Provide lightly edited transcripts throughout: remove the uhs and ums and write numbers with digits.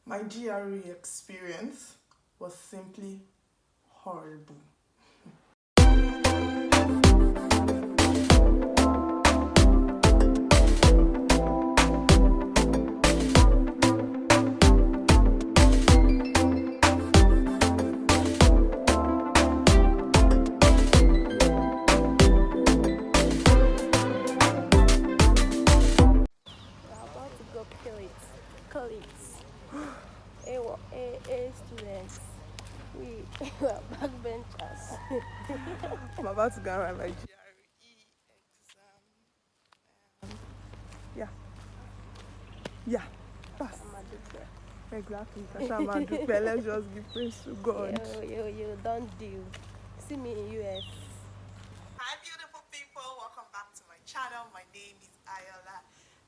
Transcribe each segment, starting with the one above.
My GRE experience was simply horrible. We're about to go kill it. Call it. A students. We were backbenchers. I'm about to go and write my GRE exam. Yeah, yeah, pass. Amadupe. Exactly. Kashama Dupe. Let's just give praise to God. Yo, don't do. See me in US. Hi, beautiful people. Welcome back to my channel. My name is Ayoola.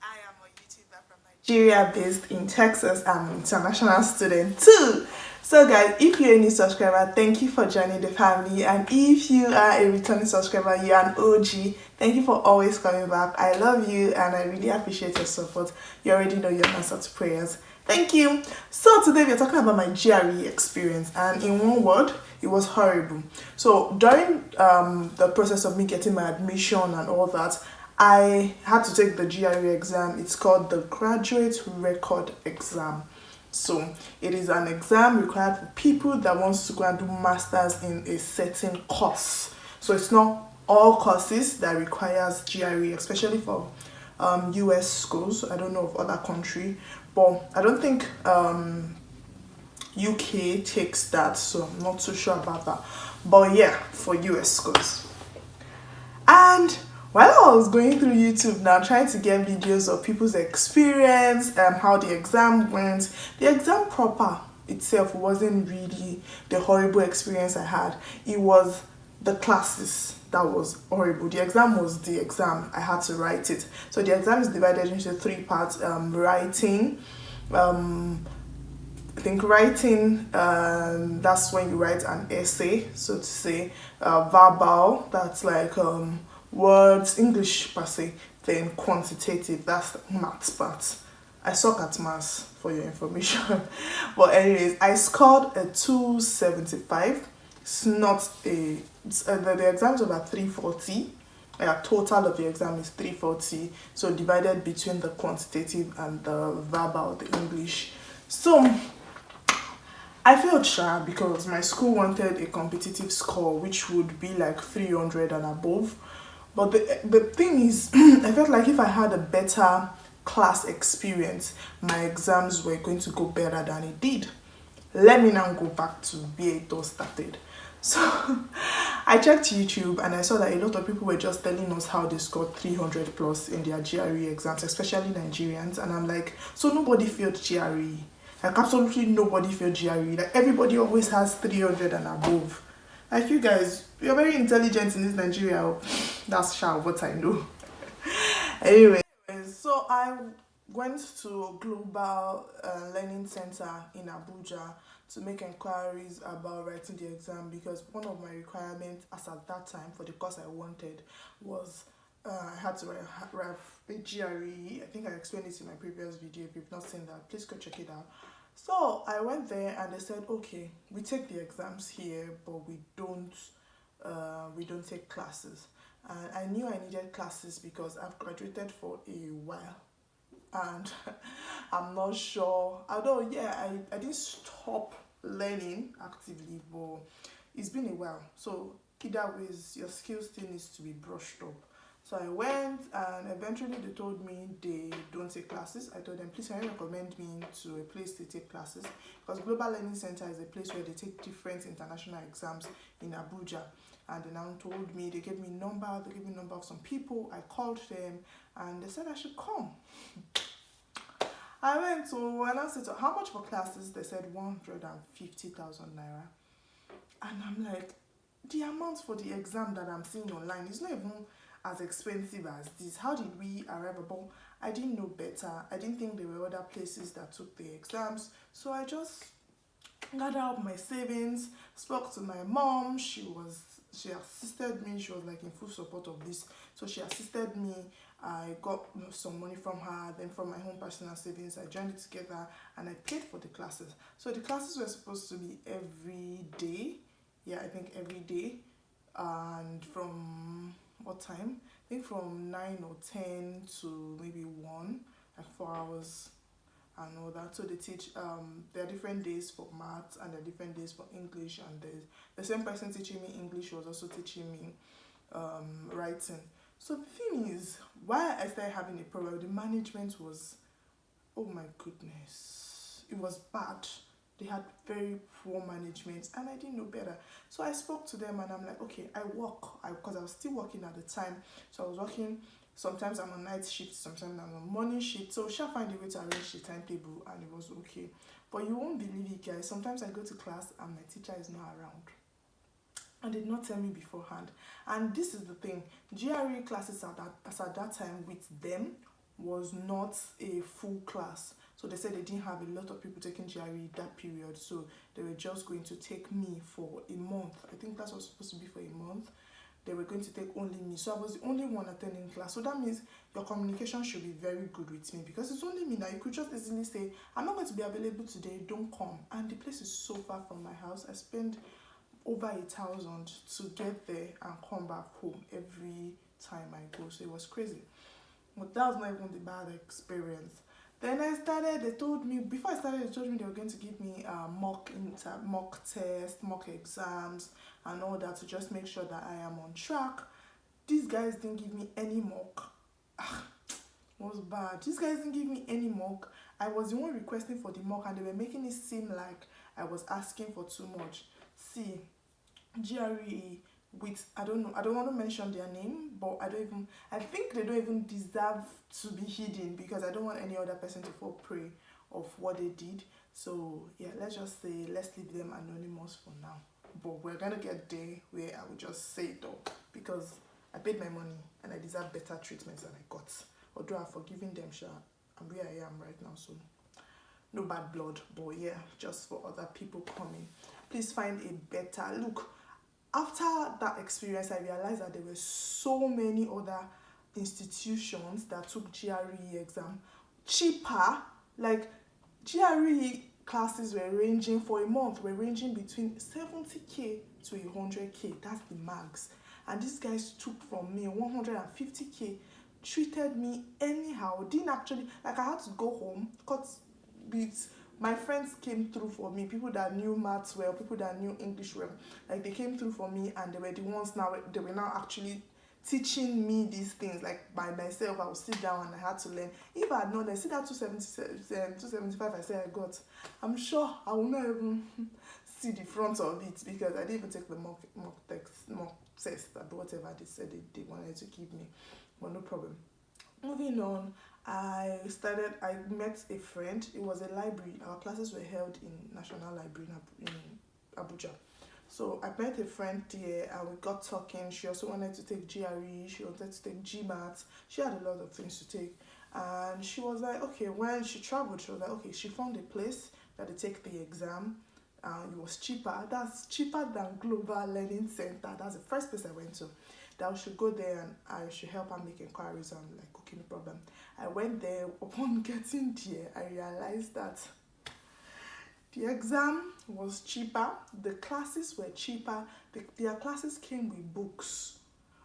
I am a YouTuber from Nigeria based in Texas. I'm an international student too. So guys, if you're a new subscriber, thank you for joining the family. And if you are a returning subscriber, you're an OG, thank you for always coming back. I love you and I really appreciate your support. You already know your answer to prayers. Thank you. So today we're talking about my GRE experience, and in one word, it was horrible. So during the process of me getting my admission and all that, I had to take the GRE exam. It's called the Graduate Record Exam. So it is an exam required for people that wants to go and do masters in a certain course. So it's not all courses that requires GRE, especially for US schools. I don't know of other country, but I don't think UK takes that, so I'm not too sure about that. But yeah, for US schools. And while I was going through YouTube now, trying to get videos of people's experience, how the exam went, the exam proper itself wasn't really the horrible experience I had. It was the classes that was horrible. The exam was the exam. I had to write it. So the exam is divided into three parts: writing, I think writing, that's when you write an essay, so to say, verbal, that's like words, English per se, then quantitative, that's the maths part. I suck at maths for your information. But anyways, I scored a 275. It's not the exam is about 340. Total of the exam is 340, so divided between the quantitative and the verbal, the English. So I felt shy because my school wanted a competitive score which would be like 300 and above. But the thing is, I felt like if I had a better class experience, my exams were going to go better than it did. Let me now go back to where it all started. So I checked YouTube and I saw that a lot of people were just telling us how they scored 300 plus in their GRE exams, especially Nigerians. And I'm like, so nobody failed GRE. Like absolutely nobody failed GRE. Like everybody always has 300 and above. Like you guys, you're very intelligent in this Nigeria. That's what I know. Anyway, so I went to Global Learning Center in Abuja to make inquiries about writing the exam, because one of my requirements as at that time for the course I wanted was I had to write a GRE. I think I explained this in my previous video. If you've not seen that, please go check it out. So I went there and they said, okay, we take the exams here, but we don't take classes. And I knew I needed classes because I've graduated for a while, and I'm not sure. Although yeah, I didn't stop learning actively, but it's been a while. So either ways, your skill still needs to be brushed up. So I went and eventually they told me they don't take classes. I told them, please can you recommend me to a place to take classes? Because Global Learning Center is a place where they take different international exams in Abuja. And they now told me, they gave me number of some people. I called them and they said I should come. I went to, and I said, how much for classes? They said 150,000 naira. And I'm like, the amount for the exam that I'm seeing online is not even as expensive as this. How did we arrive about? I didn't know better. I didn't think there were other places that took the exams. So I just gathered up my savings, spoke to my mom. She was she assisted me. She was like in full support of this, so she assisted me. I got some money from her, then from my own personal savings I joined it together and I paid for the classes. So the classes were supposed to be every day. Yeah, I think every day. And from what time? I think from 9 or 10 to maybe 1, like 4 hours and all that. So they teach, there are different days for maths and there are different days for English, and the same person teaching me English was also teaching me writing. So the thing is, why I started having a problem, the management was, oh my goodness, it was bad. They had very poor management and I didn't know better. So I spoke to them and I'm like, okay, because I was still working at the time. So I was working, sometimes I'm on night shift, sometimes I'm on morning shift. So she'll find a way to arrange the timetable and it was okay. But you won't believe it, guys. Sometimes I go to class and my teacher is not around and did not tell me beforehand. And this is the thing, GRE classes at that time with them was not a full class. So they said they didn't have a lot of people taking GRE that period, so they were just going to take me for a month. I think that was supposed to be for a month. They were going to take only me, so I was the only one attending class. So that means your communication should be very good with me, because it's only me now. You could just easily say, I'm not going to be available today, don't come. And the place is so far from my house. I spend over 1,000 to get there and come back home every time I go, so it was crazy. But that was not even the bad experience. Then they told me, before I started, they told me they were going to give me mock tests, mock exams, and all that to just make sure that I am on track. These guys didn't give me any mock. It was bad. These guys didn't give me any mock. I was the one requesting for the mock and they were making it seem like I was asking for too much. See, GRE with, I don't want to mention their name, but I think they don't even deserve to be hidden, because I don't want any other person to fall prey of what they did. So yeah, let's leave them anonymous for now. But we're gonna get there where I will just say it all, because I paid my money and I deserve better treatments than I got. Although I've forgiven them, I'm where I am right now, so no bad blood. But yeah, just for other people coming, please find a better look. After that experience, I realized that there were so many other institutions that took GRE exam cheaper. Like, GRE classes were ranging for a month, were ranging between 70k to 100k. That's the max. And these guys took from me 150k, treated me anyhow. Didn't actually, like, I had to go home because my friends came through for me, people that knew maths well, people that knew English well. Like, they came through for me and they were the ones they were now actually teaching me these things. Like, by myself, I would sit down and I had to learn. If I had known, see that 275 I said I got, I'm sure I will not even see the front of it, because I didn't even take the mock test, or whatever they said they wanted to give me. But no problem. Moving on, I met a friend. It was a library. Our classes were held in National Library in Abuja. So I met a friend there and we got talking. She also wanted to take GRE, she wanted to take GMAT. She had a lot of things to take. And she was like, okay, when she traveled, she was like, okay, she found a place that they take the exam. It was cheaper. That's cheaper than Global Learning Center. That's the first place I went to. That I should go there and I should help her make inquiries. I'm like, okay, no problem. I went there. Upon getting there, I realized that the exam was cheaper. The classes were cheaper. Their classes came with books.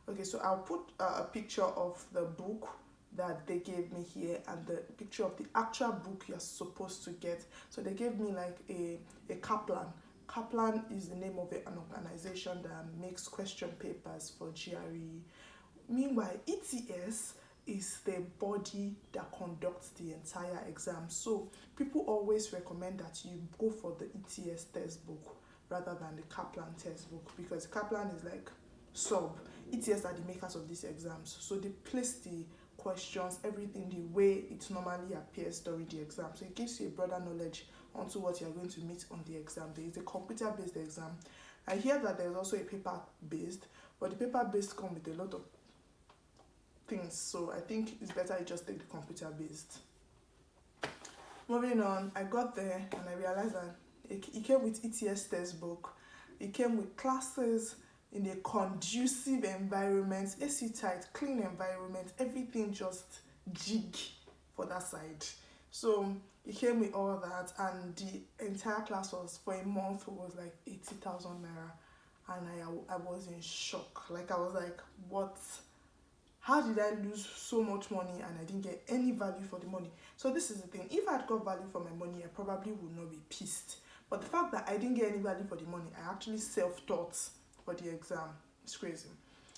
Okay, so I'll put a picture of the book that they gave me here and the picture of the actual book you're supposed to get. So they gave me like a Kaplan. Kaplan is the name of an organization that makes question papers for GRE. Meanwhile, ETS is the body that conducts the entire exam. So people always recommend that you go for the ETS textbook rather than the Kaplan textbook, because Kaplan is like sub. ETS are the makers of these exams. So they place the questions, everything the way it normally appears during the exam. So it gives you a broader knowledge onto what you're going to meet on the exam. There is a computer-based exam. I hear that there's also a paper-based, but the paper-based comes with a lot of things. So I think it's better you just take the computer-based. Moving on, I got there and I realized that it came with ETS textbook. It came with classes. in a conducive environment, AC tight, clean environment, everything just jig for that side. So he came with all that, and the entire class was for a month was like 80,000 naira, and I was in shock. Like I was like, what? How did I lose so much money and I didn't get any value for the money? So this is the thing. If I had got value for my money, I probably would not be pissed. But the fact that I didn't get any value for the money, I actually self-taught for the exam. It's crazy.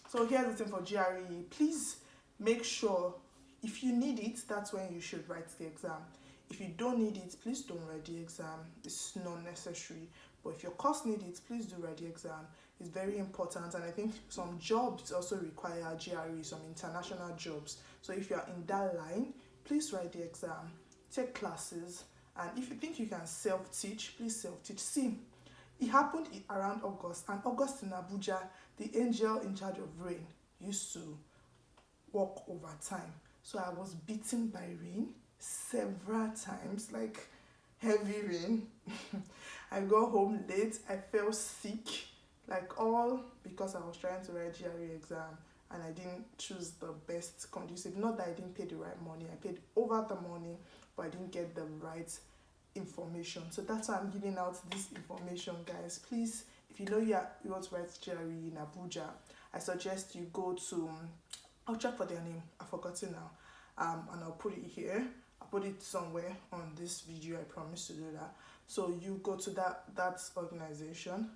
So here's the thing for GRE. Please make sure if you need it, that's when you should write the exam. If you don't need it, please don't write the exam. It's not necessary. But if your course need it, please do write the exam. It's very important, and I think some jobs also require GRE, some international jobs. So if you are in that line, please write the exam, take classes, and if you think you can self-teach, please self-teach. See, it happened around August, and August in Abuja, the angel in charge of rain used to work overtime. So I was beaten by rain several times, like heavy rain. I got home late, I fell sick, like all because I was trying to write GRE exam and I didn't choose the best conducive. Not that I didn't pay the right money, I paid over the money, but I didn't get the right information. So that's why I'm giving out this information, guys. Please, if you know you want to write GRE in Abuja, I suggest you go to, I'll check for their name, I've forgotten now, and I'll put it here. I'll put it somewhere on this video, I promise to do that. So you go to that organization,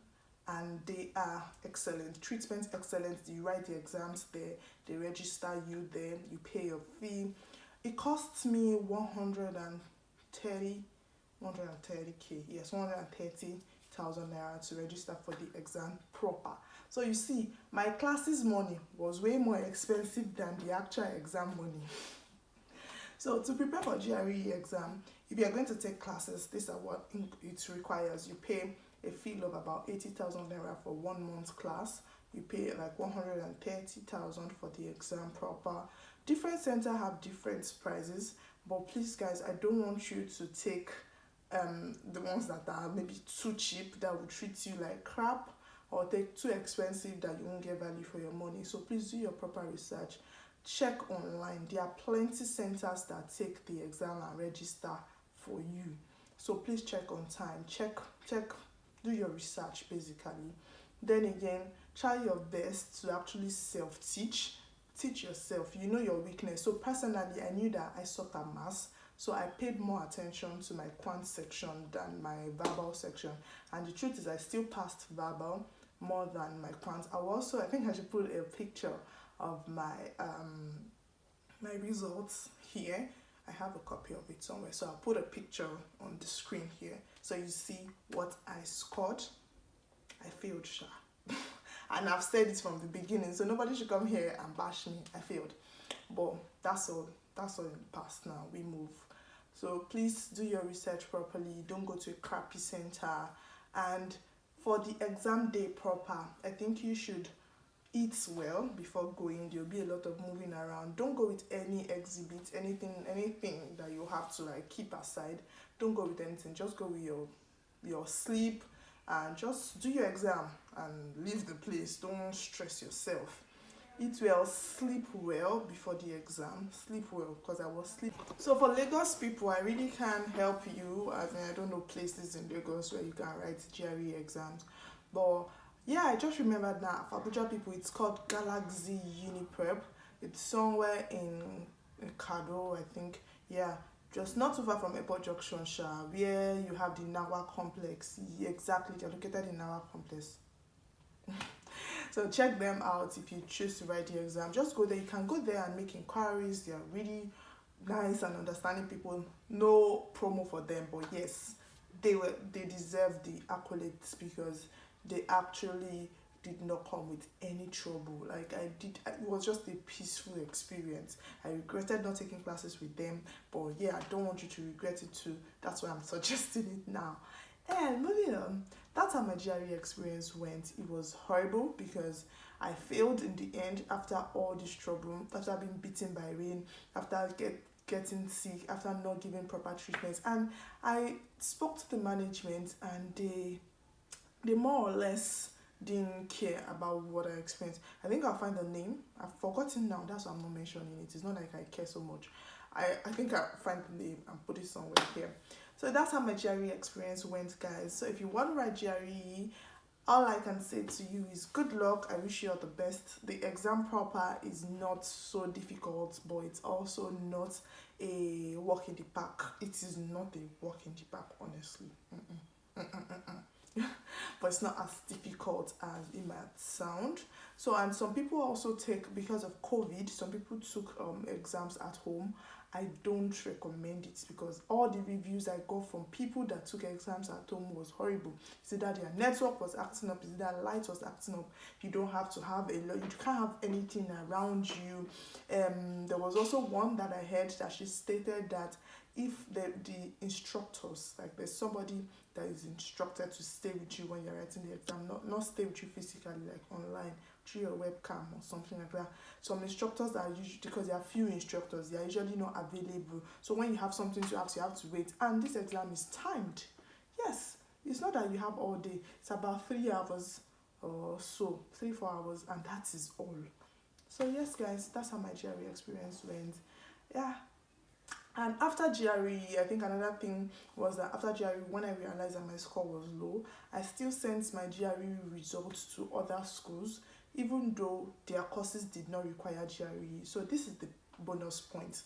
and they are excellent, treatment excellent. You write the exams there, they register you there, you pay your fee. It costs me 130k, yes, 130,000 naira to register for the exam proper. So you see, my classes money was way more expensive than the actual exam money. So to prepare for GRE exam, if you are going to take classes, these are what it requires. You pay a fee of about 80,000 naira for 1 month class. You pay like 130,000 for the exam proper. Different centers have different prices, but please guys, I don't want you to take the ones that are maybe too cheap, that will treat you like crap, or take too expensive that you won't get value for your money. So please do your proper research. Check online. There are plenty centers that take the exam and register for you. So please check on time. Check, do your research basically. Then again, try your best to actually self-teach. Teach yourself. You know your weakness. So personally, I knew that I sucked at maths. So I paid more attention to my quant section than my verbal section. And the truth is I still passed verbal more than my quant. I think I should put a picture of my my results here. I have a copy of it somewhere, so I'll put a picture on the screen here so you see what I scored. I failed, sha. And I've said it from the beginning, so nobody should come here and bash me. I failed, but that's all in the past. Now we move. So please do your research properly. Don't go to a crappy center. And for the exam day proper, I think you should eat well before going. There'll be a lot of moving around. Don't go with any exhibit, anything that you have to like keep aside. Don't go with anything. Just go with your sleep, and just do your exam and leave the place. Don't stress yourself. Eat well, sleep well before the exam. Sleep well, because I was sleeping. So for Lagos people, I really can't help you. I don't know places in Lagos where you can write GRE exams, but yeah, I just remembered now. For Abuja people, it's called Galaxy Uniprep. It's somewhere in Kado, I think. Yeah, just not too far from Airport Junction, Sha, where you have the Nawa complex. Yeah, exactly, they're located in Nawa complex. So check them out if you choose to write the exam. Just go there. You can go there and make inquiries. They are really nice and understanding people. No promo for them, but yes, they deserve the accolades because they actually did not come with any trouble. Like it was just a peaceful experience. I regretted not taking classes with them, but yeah, I don't want you to regret it too. That's why I'm suggesting it now. And moving on, that's how my GRE experience went. It was horrible because I failed in the end after all this trouble, after being beaten by rain, after getting sick, after not giving proper treatment. And I spoke to the management, and they more or less didn't care about what I experienced. I think I'll find the name. I've forgotten now. That's why I'm not mentioning it. It's not like I care so much. I think I'll find the name and put it somewhere here. So that's how my GRE experience went, guys. So if you want to write GRE, all I can say to you is good luck. I wish you all the best. The exam proper is not so difficult, but it's also not a walk in the park. It is not a walk in the park, honestly. But it's not as difficult as it might sound. So, and some people also take, because of COVID, some people took exams at home. I don't recommend it because all the reviews I got from people that took exams at home was horrible. It's either their network was acting up, it's either light was acting up. You don't have to have a lot, you can't have anything around you. There was also one that I heard that she stated that if the instructors, like there's somebody that is instructed to stay with you when you're writing the exam, not stay with you physically, like online through your webcam or something like that. Some instructors are usually, because there are few instructors, they are usually not available. So when you have something to have, you have to wait. And this exam is timed. Yes, it's not that you have all day. It's about 3 hours or so, 3-4 hours, and that is all. So yes, guys, that's how my GRE experience went. Yeah. And after GRE, I think another thing was that after GRE, when I realized that my score was low, I still sent my GRE results to other schools, even though their courses did not require GRE. So this is the bonus point.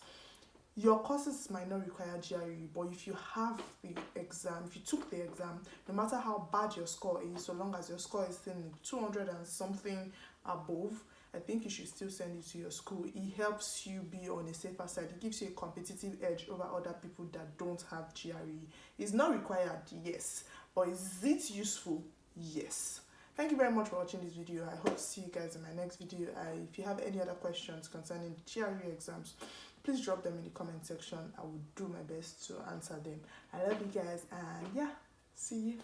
Your courses might not require GRE, but if you have the exam, if you took the exam, no matter how bad your score is, so long as your score is still 200 and something above, I think you should still send it to your school. It helps you be on a safer side. It gives you a competitive edge over other people that don't have GRE. It's not required, yes, but is it useful? Yes. Thank you very much for watching this video. I hope to see you guys in my next video. If you have any other questions concerning the GRE exams, please drop them in the comment section. I will do my best to answer them. I love you guys, and yeah, see you.